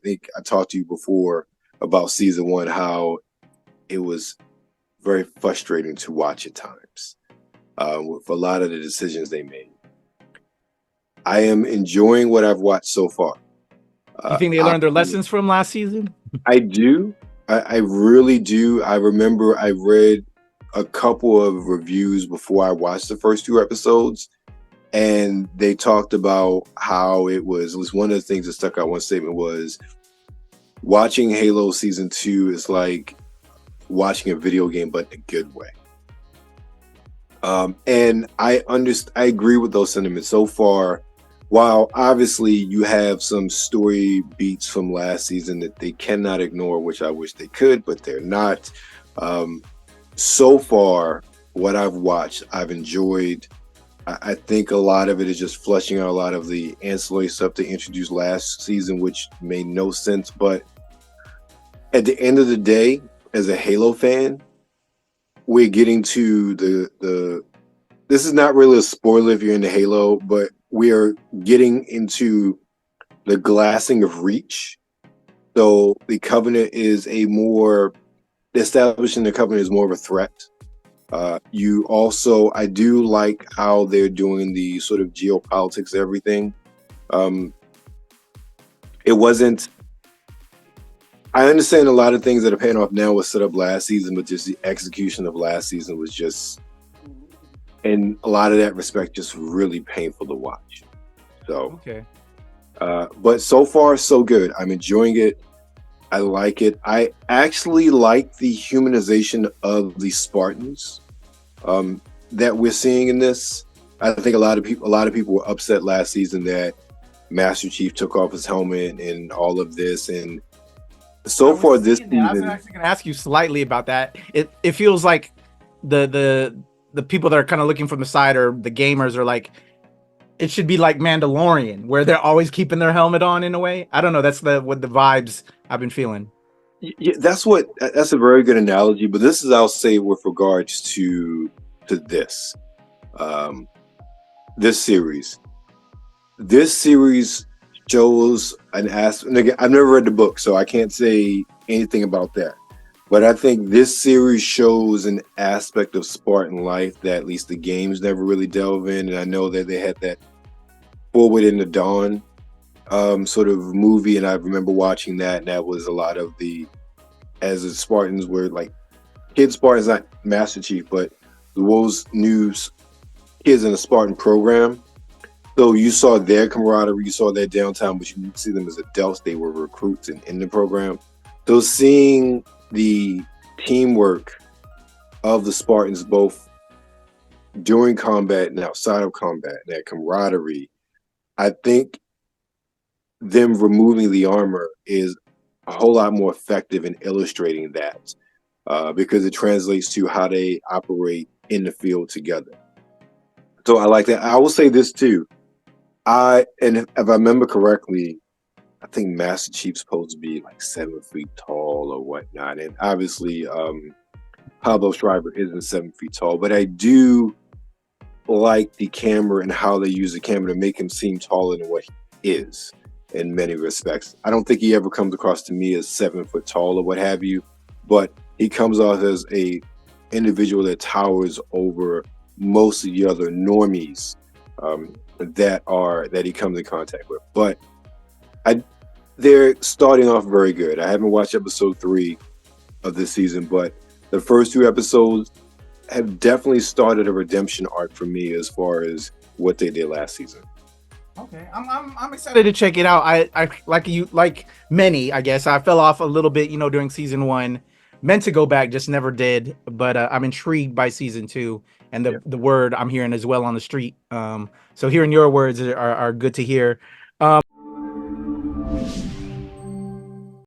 think I talked to you before about season one, how it was very frustrating to watch at times with a lot of the decisions they made. I am enjoying what I've watched so far. You think they I, learned their lessons from last season? I do. I really do. I remember I read a couple of reviews before I watched the first two episodes, and they talked about how it was. At least one of the things that stuck out. One statement was, watching Halo season 2 is like watching a video game, but in a good way. And I agree with those sentiments so far. While obviously you have some story beats from last season that they cannot ignore, which I wish they could, but they're not. So far, what I've watched, I've enjoyed. I think a lot of it is just flushing out a lot of the ancillary stuff they introduced last season, which made no sense. But at the end of the day, as a Halo fan, we're getting to the this is not really a spoiler if you're into Halo, but we are getting into the glassing of Reach. So the Covenant is establishing the Covenant is more of a threat. You also, I do like how they're doing the sort of geopolitics of everything. It wasn't, I understand a lot of things that are paying off now was set up last season, but just the execution of last season was just, in a lot of that respect, just really painful to watch. So, Okay. But so far, so good. I'm enjoying it. I like it. I actually like the humanization of the Spartans that we're seeing in this. I think a lot of people were upset last season that Master Chief took off his helmet and all of this, and so far this season, I was actually going to ask you slightly about that. It feels like the people that are kind of looking from the side, or the gamers, are like, it should be like Mandalorian, where they're always keeping their helmet on in a way. I don't know. That's what the vibes I've been feeling. yeah, that's a very good analogy. But this is, I'll say, with regards to this um, this series. This series shows an aspect. And again, I've never read the book, so I can't say anything about that. But I think this series shows an aspect of Spartan life that at least the games never really delve in. And I know that they had that Forward in the Dawn sort of movie, and I remember watching that, and that was a lot of as the Spartans were like, kid Spartans, not Master Chief, but the world's new kids in the Spartan program. So you saw their camaraderie, you saw their downtime, but you didn't see them as adults. They were recruits in the program. So seeing the teamwork of the Spartans, both during combat and outside of combat, that camaraderie, I think them removing the armor is a whole lot more effective in illustrating that because it translates to how they operate in the field together. So I like that. I will say this too. And if I remember correctly, I think Master Chief's supposed to be like 7 feet tall or whatnot. And obviously, Pablo Schreiber isn't 7 feet tall, but I do like the camera and how they use the camera to make him seem taller than what he is in many respects. I don't think he ever comes across to me as 7 foot tall or what have you, but he comes off as a individual that towers over most of the other normies that he comes in contact with. But they're starting off very good. I haven't watched episode 3 of this season, but the first 2 episodes have definitely started a redemption arc for me as far as what they did last season. Okay, I'm excited to check it out. I like many, I guess. I fell off a little bit, during season 1. Meant to go back, just never did. But I'm intrigued by season 2, and the word I'm hearing as well on the street. So hearing your words are good to hear.